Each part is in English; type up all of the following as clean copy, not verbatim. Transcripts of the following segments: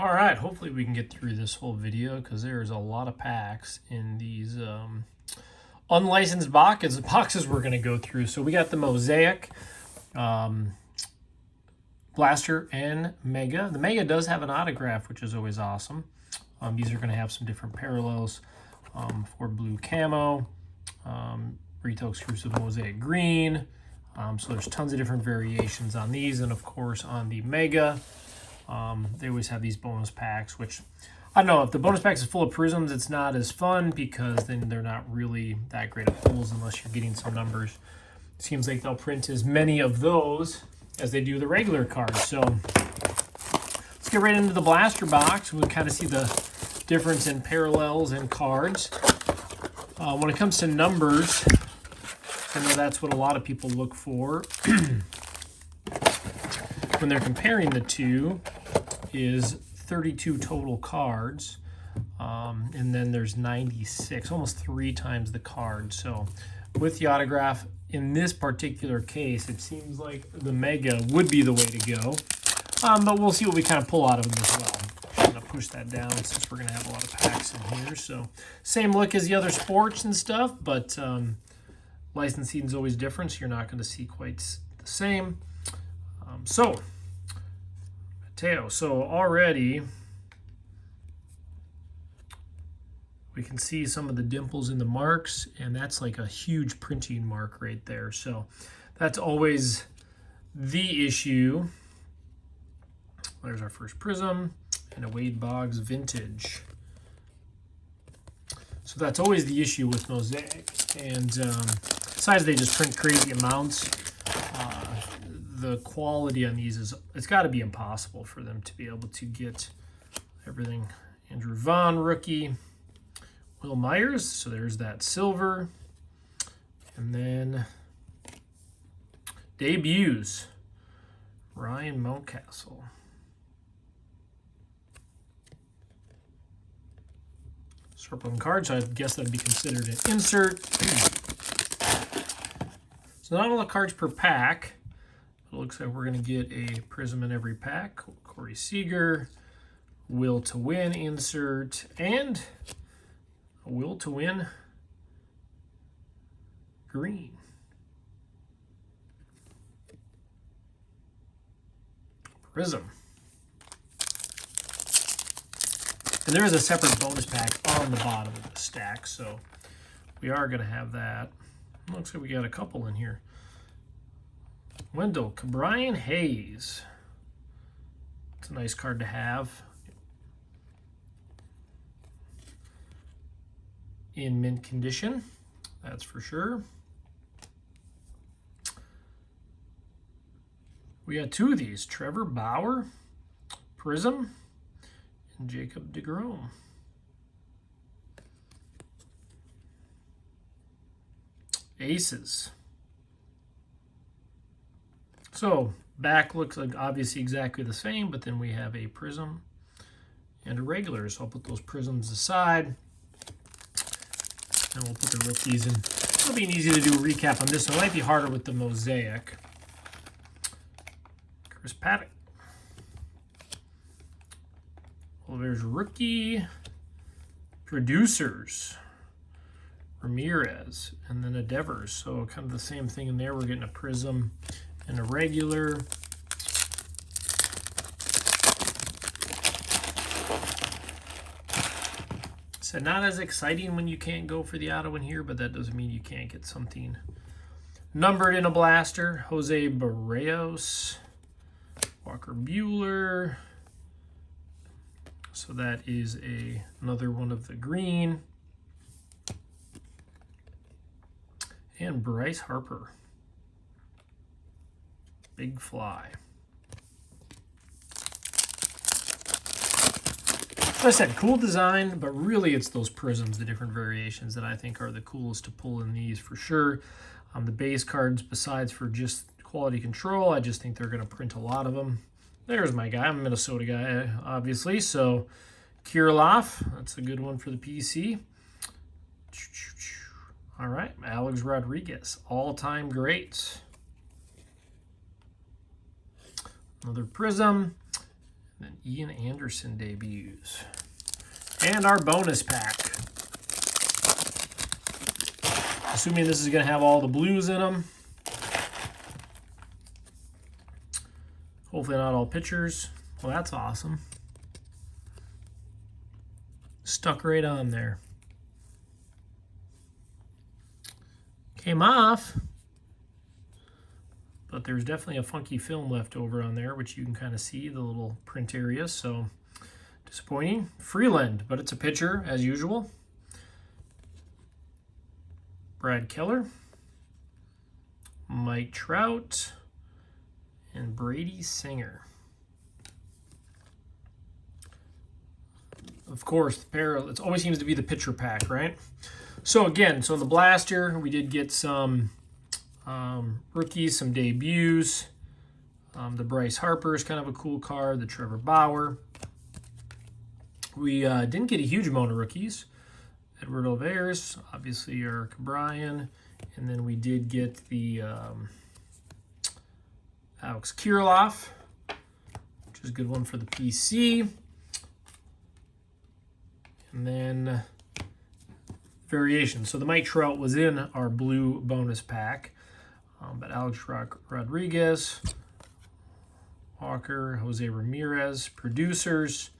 All right, hopefully we can get through this whole video because there's a lot of packs in these unlicensed boxes we're going to go through. So we got the Mosaic, Blaster, and Mega. The Mega does have an autograph, which is always awesome. These are going to have some different parallels for blue camo, retail exclusive Mosaic green. So there's tons of different variations on these, and of course on the Mega. They always have these bonus packs, which I don't know, if the bonus packs is full of prisms, it's not as fun because then they're not really that great of pulls unless you're getting some numbers. It seems like they'll print as many of those as they do the regular cards. So let's get right into the blaster box. We'll kind of see the difference in parallels and cards. When it comes to numbers, I know that's what a lot of people look for when they're comparing the two, is 32 total cards, and then there's 96, almost 3 times the card. So with the autograph, in this particular case, it seems like the Mega would be the way to go, but we'll see what we kind of pull out of them as well. I'm going to push that down since we're going to have a lot of packs in here. So same look as the other sports and stuff, but licensing is always different, so you're not going to see quite the same. So Mateo, so already we can see some of the dimples in the marks, and that's like a huge printing mark right there. So that's always the issue. There's our first prism and a Wade Boggs vintage. So that's always the issue with Mosaic. And besides they just print crazy amounts, the quality on these is, it's got to be impossible for them to be able to get everything. Andrew Vaughn, rookie. Will Myers, so there's that silver. And then debuts, Ryan Mountcastle. Circling card, so I guess that'd be considered an insert. So not all the cards per pack. It looks like we're going to get a prism in every pack. Corey Seager, Will to Win insert, and a Will to Win green. Prism. And there is a separate bonus pack on the bottom of the stack, so we are going to have that. Looks like we got a couple in here. Wendell, Brian Hayes. It's a nice card to have. In mint condition, that's for sure. We got 2 of these, Trevor Bauer, Prism, and Jacob deGrom. Aces. So back looks like obviously exactly the same, but then we have a prism and a regular. So I'll put those prisms aside, and we'll put the rookies in. It'll be easy to do a recap on this one. It might be harder with the Mosaic. Chris Paddock. Well, there's rookie. Producers. Ramirez. And then a Devers. So kind of the same thing in there. We're getting a prism and a regular. So not as exciting when you can't go for the auto in here, but that doesn't mean you can't get something numbered in a blaster. Jose Barrios, Walker Buehler. So that is another one of the green. And Bryce Harper. Big Fly. As I said, cool design, but really it's those prisms, the different variations that I think are the coolest to pull in these for sure. The base cards, besides for just quality control, I just think they're going to print a lot of them. There's my guy. I'm a Minnesota guy, obviously. So Kirilloff, that's a good one for the PC. All right, Alex Rodriguez, all-time greats. Another prism. And then Ian Anderson debuts. And our bonus pack. Assuming this is going to have all the blues in them. Hopefully not all pitchers. Well, that's awesome. Stuck right on there. Came off. But there's definitely a funky film left over on there, which you can kind of see, the little print area. So disappointing. Freeland, but it's a pitcher as usual. Brad Keller. Mike Trout. And Brady Singer. Of course, it always seems to be the pitcher pack, right? So again, so in the blaster, we did get some rookies, some debuts. The Bryce Harper is kind of a cool card. The Trevor Bauer. We didn't get a huge amount of rookies. Edward Alvarez, obviously Eric Bryan. And then we did get the Alex Kirilloff, which is a good one for the PC. And then variation. So the Mike Trout was in our blue bonus pack. But Alex Rodriguez, Walker, Jose Ramirez, producers,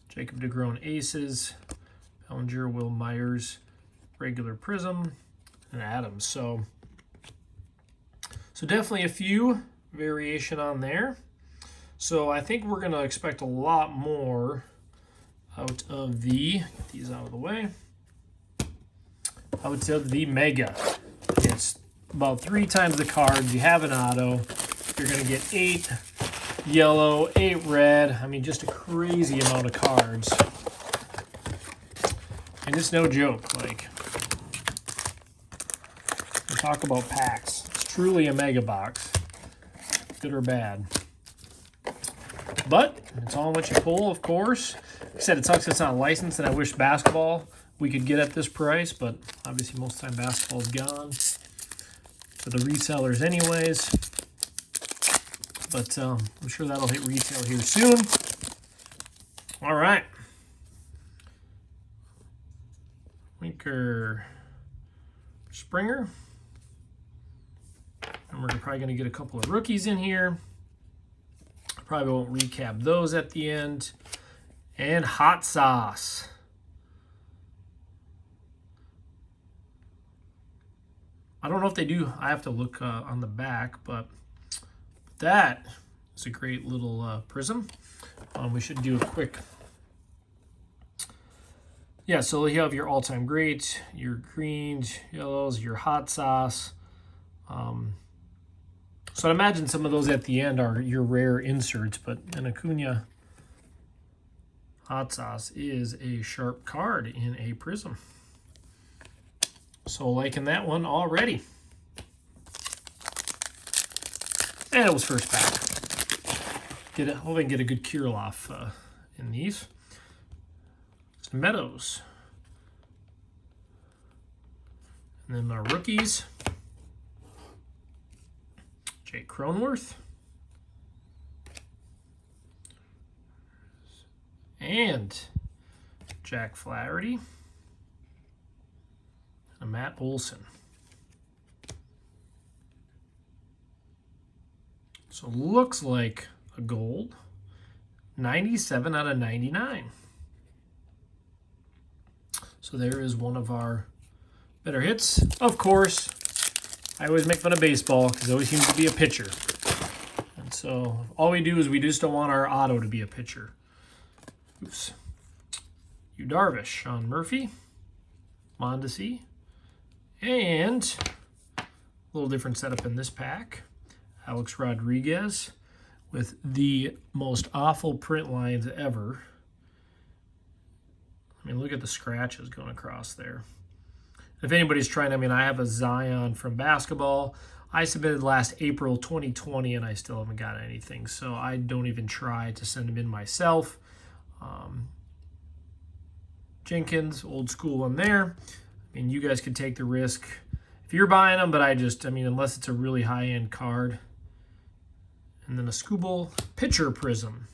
Jacob DeGrom aces, Bellinger, Will Myers, regular prism, and Adams. So definitely a few variation on there. So I think we're going to expect a lot more out of the, get these out of the way, out of the Mega. It's about 3 times the cards. You have an auto. You're going to get 8 yellow, 8 red. I mean, just a crazy amount of cards. And it's no joke. Like, we talk about packs. It's truly a mega box, good or bad. But it's all what you pull, of course. Like I said, it sucks it's not licensed, and I wish basketball we could get at this price, but obviously most of the time basketball's gone for the resellers anyways. But I'm sure that'll hit retail here soon. All right. Winker Springer. And we're probably going to get a couple of rookies in here. Probably won't recap those at the end. And Hot Sauce. I don't know if they do. I have to look on the back, but that is a great little prism. We should do a quick. Yeah, so you have your all-time greats, your greens, yellows, your hot sauce. So I imagine some of those at the end are your rare inserts, but an Acuna hot sauce is a sharp card in a prism. So liking that one already. And it was first back. Hope I can get a good Kirilloff in these. Some Meadows. And then our rookies. Jake Cronenworth. And Jack Flaherty. And Matt Olson. So looks like a gold. 97 out of 99. So there is one of our better hits. Of course, I always make fun of baseball because it always seems to be a pitcher. And so all we do is we just don't want our auto to be a pitcher. Oops. Yu Darvish, Sean Murphy, Mondesi, and a little different setup in this pack. Alex Rodriguez with the most awful print lines ever. I mean, look at the scratches going across there. If anybody's trying, I mean, I have a Zion from basketball. I submitted last April 2020, and I still haven't got anything. So I don't even try to send them in myself. Jenkins, old school one there. I mean, you guys could take the risk if you're buying them, but I mean, unless it's a really high-end card. And then a Skubal pitcher prism.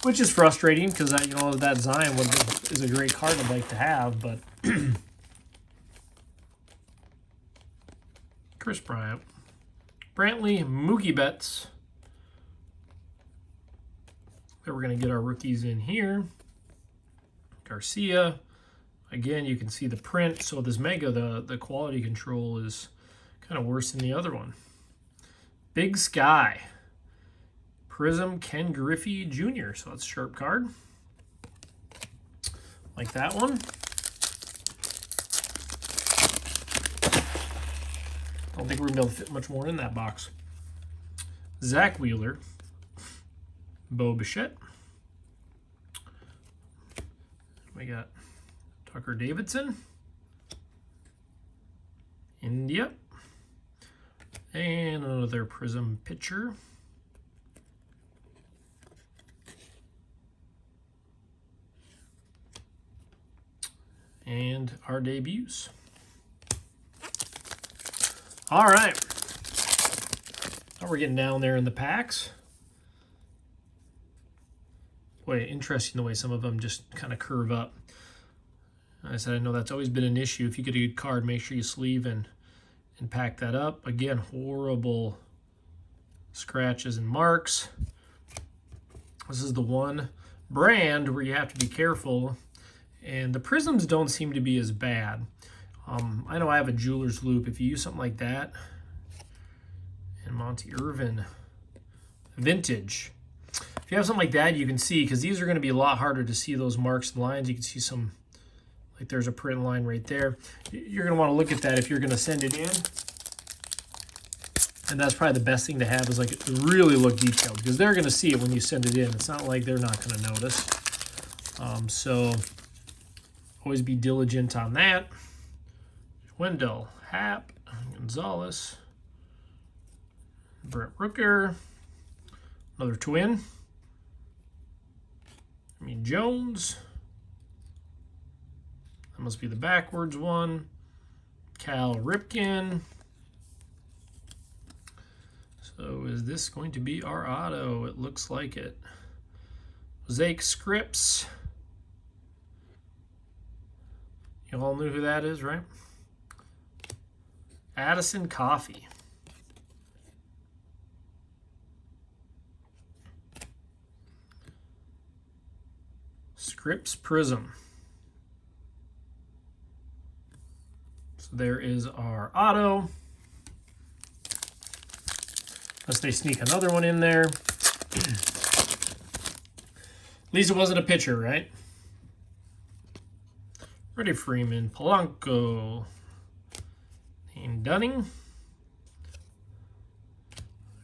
which is frustrating because you know that Zion is a great card I'd like to have, but Chris Bryant, Brantley, Mookie Betts. Then we're going to get our rookies in here. Garcia. Again, you can see the print. So this Mega, the quality control is kind of worse than the other one. Big Sky. Prism, Ken Griffey Jr. So that's a sharp card. Like that one. Don't think we're going to be able to fit much more in that box. Zach Wheeler. Bo Bichette. We got Tucker Davidson. India. And another Prism pitcher. And our debuts. All right. Now we're getting down there in the packs. Boy, interesting the way some of them just kind of curve up. I said, I know that's always been an issue. If you get a good card, make sure you sleeve and pack that up. Again, horrible scratches and marks. This is the one brand where you have to be careful. And the prisms don't seem to be as bad. I know I have a jeweler's loop. If you use something like that, and Monty Irvin Vintage, if you have something like that, you can see, because these are going to be a lot harder to see those marks and lines. You can see some, like there's a print line right there. You're going to want to look at that if you're going to send it in. And that's probably the best thing to have, is like really look detailed, because they're going to see it when you send it in. It's not like they're not going to notice. So always be diligent on that. Wendell, Happ, Gonzalez, Brent Rooker, another twin. Jones. That must be the backwards one. Cal Ripken. So is this going to be our auto? It looks like it. Mosaic Scripts. You all knew who that is, right? Addison Coffee. Scripps Prism. So there is our auto. Unless they sneak another one in there. At least it wasn't a pitcher, right? Freddie Freeman, Polanco, Dane Dunning,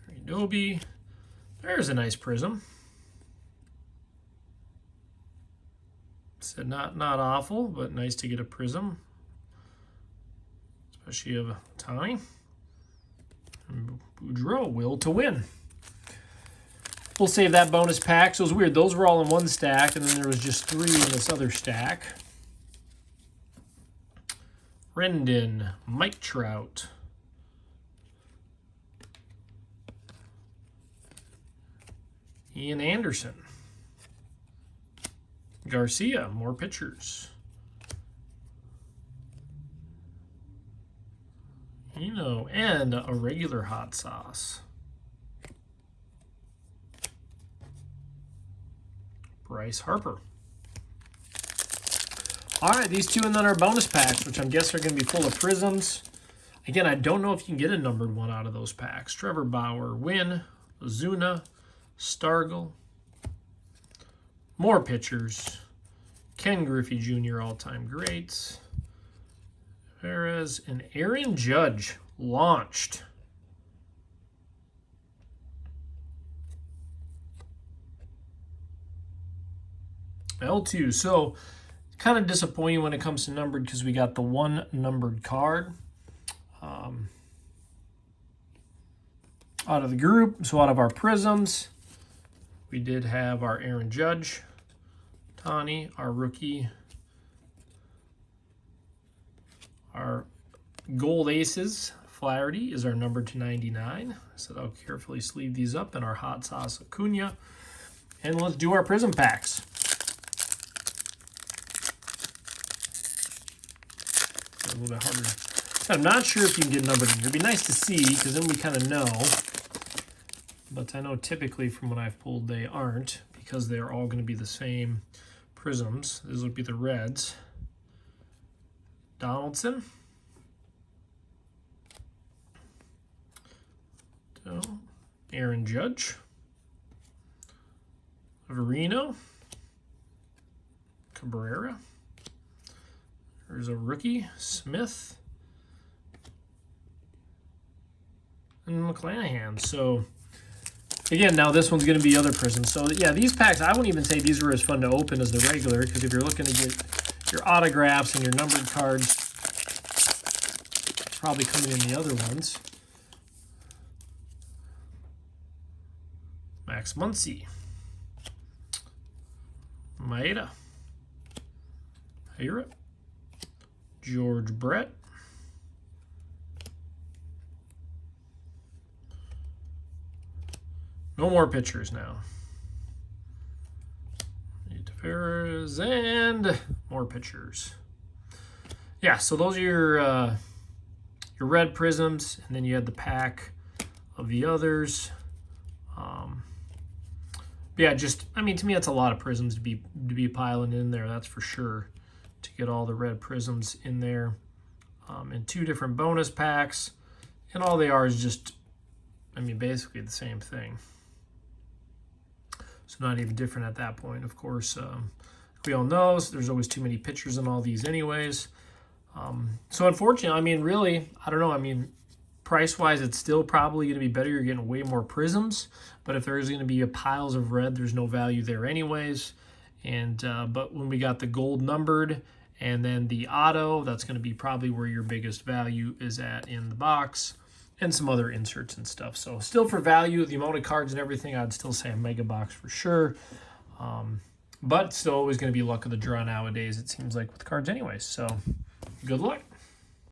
Adobe. There's a nice prism. Said not awful, but nice to get a prism, especially of Tommy. And Boudreaux, Will to Win. We'll save that bonus pack. So it was weird. Those were all in one stack, and then there was just 3 in this other stack. Rendon, Mike Trout. Ian Anderson. Garcia, more pitchers. And a regular hot sauce. Bryce Harper. All right, these 2 and then our bonus packs, which I'm guessing are going to be full of prisms. Again, I don't know if you can get a numbered one out of those packs. Trevor Bauer, Wynn, Ozuna, Stargell. More pitchers. Ken Griffey Jr., all-time greats. Perez and Aaron Judge launched. L2. So kind of disappointing when it comes to numbered, because we got the 1 numbered card out of the group. So out of our prisms, we did have our Aaron Judge, Tani, our rookie, our gold aces. Flaherty is our number /99. So I'll carefully sleeve these up, and our hot sauce Acuna. And let's do our prism packs. A little bit harder. I'm not sure if you can get numbered in here. It'd be nice to see, because then we kind of know. But I know typically from what I've pulled, they aren't, because they're all going to be the same prisms. These would be the reds. Donaldson. So, Aaron Judge. Verino. Cabrera. There's a rookie, Smith. And McClanahan. So, again, now this one's going to be other prisms. So, yeah, these packs, I wouldn't even say these were as fun to open as the regular, because if you're looking to get your autographs and your numbered cards, probably coming in the other ones. Max Muncy. Maeda. Hira. George Brett. No more pitchers now. Tavares and more pitchers. Yeah, so those are your red prisms, and then you had the pack of the others. Yeah, just, I mean, to me, that's a lot of prisms to be piling in there, that's for sure, to get all the red prisms in there. And 2 different bonus packs, and all they are is just, I mean, basically the same thing. So not even different at that point, of course. We all know there's always too many pictures in all these anyways. So unfortunately, I mean, really, I don't know. I mean, price-wise, it's still probably going to be better. You're getting way more prisms. But if there's going to be piles of red, there's no value there anyways. And but when we got the gold numbered and then the auto, that's going to be probably where your biggest value is at in the box. And some other inserts and stuff. So still for value, the amount of cards and everything, I'd still say a mega box for sure. But still always going to be luck of the draw nowadays, it seems like, with cards anyways. So good luck.